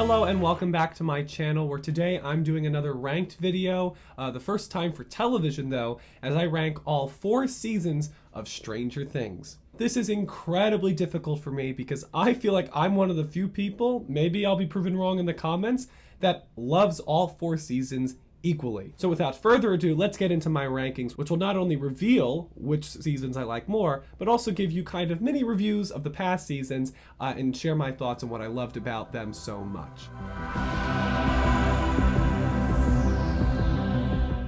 Hello and welcome back to my channel, where today I'm doing another ranked video, the first time for television though, as I rank all 4 seasons of Stranger Things. This is incredibly difficult for me because I feel like I'm one of the few people, maybe I'll be proven wrong in the comments, that loves all 4 seasons equally. So without further ado, let's get into my rankings, which will not only reveal which seasons I like more, but also give you kind of mini reviews of the past seasons and share my thoughts on what I loved about them so much.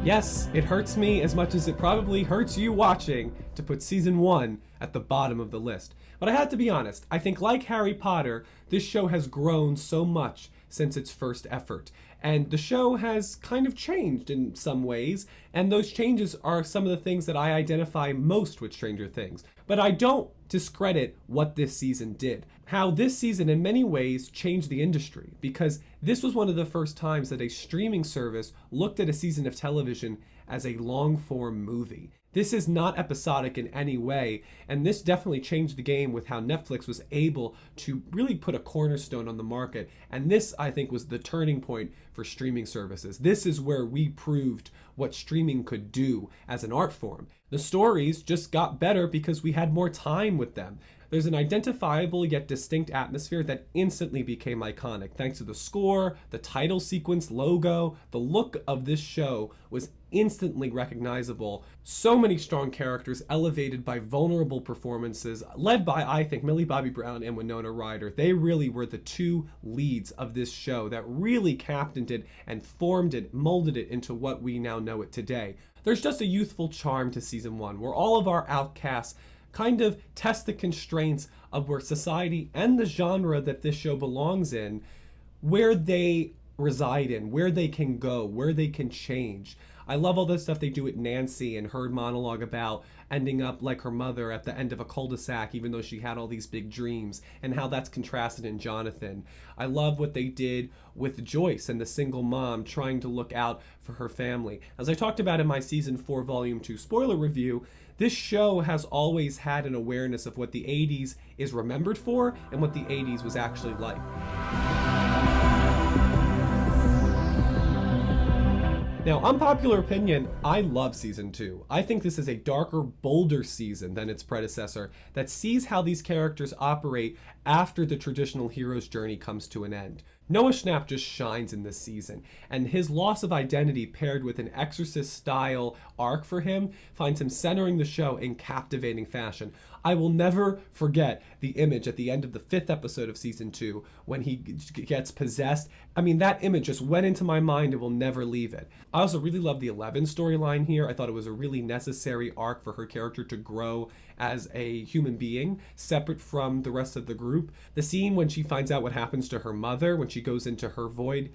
Yes, it hurts me as much as it probably hurts you watching to put season 1 at the bottom of the list. But I had to be honest, I think like Harry Potter, this show has grown so much since its first effort. And the show has kind of changed in some ways, and those changes are some of the things that I identify most with Stranger Things. But I don't discredit what this season did. How this season in many ways changed the industry, because this was one of the first times that a streaming service looked at a season of television as a long-form movie. This is not episodic in any way, and this definitely changed the game with how Netflix was able to really put a cornerstone on the market. And this, I think, was the turning point for streaming services. This is where we proved what streaming could do as an art form. The stories just got better because we had more time with them. There's an identifiable yet distinct atmosphere that instantly became iconic thanks to the score, the title sequence logo. The look of this show was instantly recognizable. So many strong characters elevated by vulnerable performances, led by, I think, Millie Bobby Brown and Winona Ryder. They really were the two leads of this show that really captained it and formed it, molded it into what we now know it today. There's just a youthful charm to season 1, where all of our outcasts kind of test the constraints of where society and the genre that this show belongs in, where they reside in, where they can go, where they can change. I love all the stuff they do with Nancy and her monologue about ending up like her mother at the end of a cul-de-sac, even though she had all these big dreams, and how that's contrasted in Jonathan. I love what they did with Joyce and the single mom trying to look out for her family. As I talked about in my season 4 volume 2 spoiler review, this show has always had an awareness of what the 80s is remembered for and what the 80s was actually like. Now, unpopular opinion, I love season 2. I think this is a darker, bolder season than its predecessor that sees how these characters operate after the traditional hero's journey comes to an end. Noah Schnapp just shines in this season, and his loss of identity paired with an Exorcist-style arc for him finds him centering the show in captivating fashion. I will never forget the image at the end of the 5th episode of season 2 when he gets possessed. I mean, that image just went into my mind and will never leave it. I also really love the Eleven storyline here. I thought it was a really necessary arc for her character to grow as a human being, separate from the rest of the group. The scene when she finds out what happens to her mother, when she goes into her void,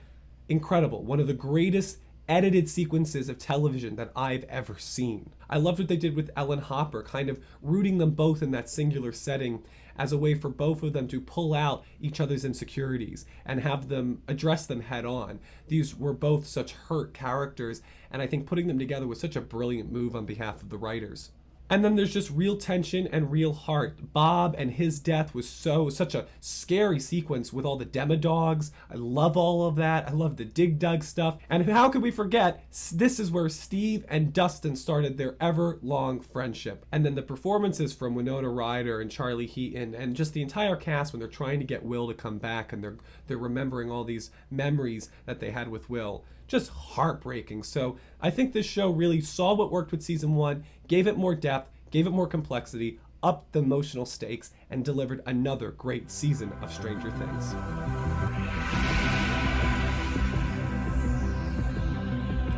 incredible. One of the greatest edited sequences of television that I've ever seen. I loved what they did with Ellen Hopper, kind of rooting them both in that singular setting as a way for both of them to pull out each other's insecurities and have them address them head on. These were both such hurt characters, and I think putting them together was such a brilliant move on behalf of the writers. And then there's just real tension and real heart. Bob and his death was such a scary sequence with all the demodogs. I love all of that. I love the Dig Dug stuff. And how could we forget, this is where Steve and Dustin started their ever-long friendship. And then the performances from Winona Ryder and Charlie Heaton and just the entire cast when they're trying to get Will to come back and they're remembering all these memories that they had with Will. Just heartbreaking. So I think this show really saw what worked with season 1, gave it more depth, gave it more complexity, upped the emotional stakes, and delivered another great season of Stranger Things.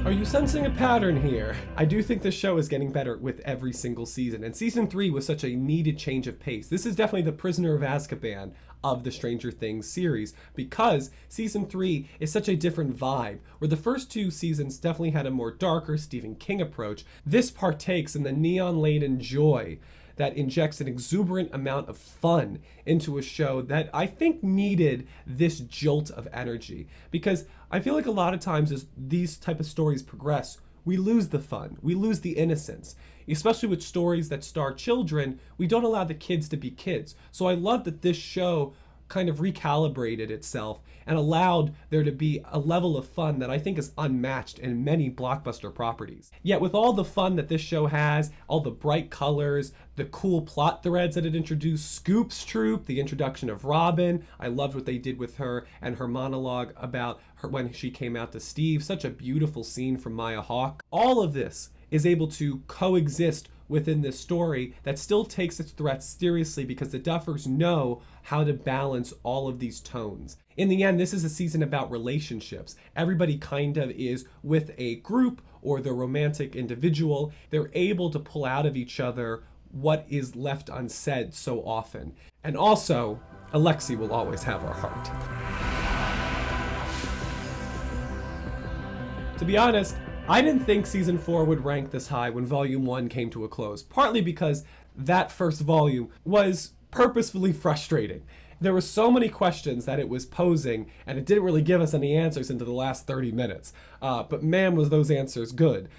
Are you sensing a pattern here? I do think this show is getting better with every single season, and season 3 was such a needed change of pace. This is definitely the Prisoner of Azkaban of the Stranger Things series, because season 3 is such a different vibe. Where the first 2 seasons definitely had a more darker Stephen King approach, this partakes in the neon-laden joy that injects an exuberant amount of fun into a show that I think needed this jolt of energy. Because I feel like a lot of times as these type of stories progress, we lose the fun, we lose the innocence. Especially with stories that star children, we don't allow the kids to be kids. So I love that this show kind of recalibrated itself and allowed there to be a level of fun that I think is unmatched in many blockbuster properties. Yet with all the fun that this show has, all the bright colors, the cool plot threads that it introduced, Scoop's Troop, the introduction of Robin, I loved what they did with her and her monologue about her when she came out to Steve, such a beautiful scene from Maya Hawke. All of this is able to coexist within this story that still takes its threats seriously because the Duffers know how to balance all of these tones. In the end, this is a season about relationships. Everybody kind of is with a group or the romantic individual. They're able to pull out of each other what is left unsaid so often. And also, Alexei will always have our heart. To be honest, I didn't think season 4 would rank this high when volume 1 came to a close, partly because that first volume was purposefully frustrating. There were so many questions that it was posing, and it didn't really give us any answers into the last 30 minutes. But man, was those answers good.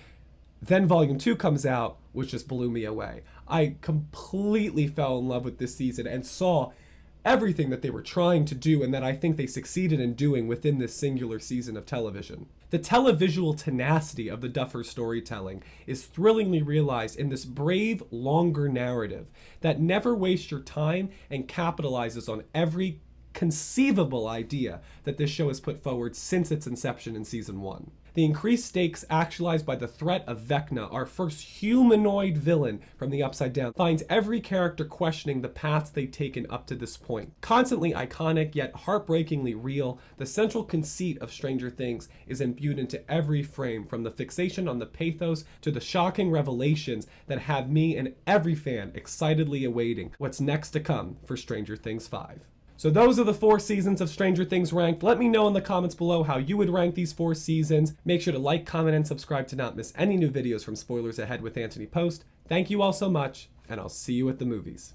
Then volume 2 comes out, which just blew me away. I completely fell in love with this season and saw everything that they were trying to do and that I think they succeeded in doing within this singular season of television. The televisual tenacity of the Duffer storytelling is thrillingly realized in this brave, longer narrative that never wastes your time and capitalizes on every conceivable idea that this show has put forward since its inception in season 1. The increased stakes actualized by the threat of Vecna, our first humanoid villain from the Upside Down, finds every character questioning the paths they've taken up to this point. Constantly iconic yet heartbreakingly real, the central conceit of Stranger Things is imbued into every frame, from the fixation on the pathos to the shocking revelations that have me and every fan excitedly awaiting what's next to come for Stranger Things 5. So those are the 4 seasons of Stranger Things ranked. Let me know in the comments below how you would rank these 4 seasons. Make sure to like, comment, and subscribe to not miss any new videos from Spoilers Ahead with Anthony Post. Thank you all so much, and I'll see you at the movies.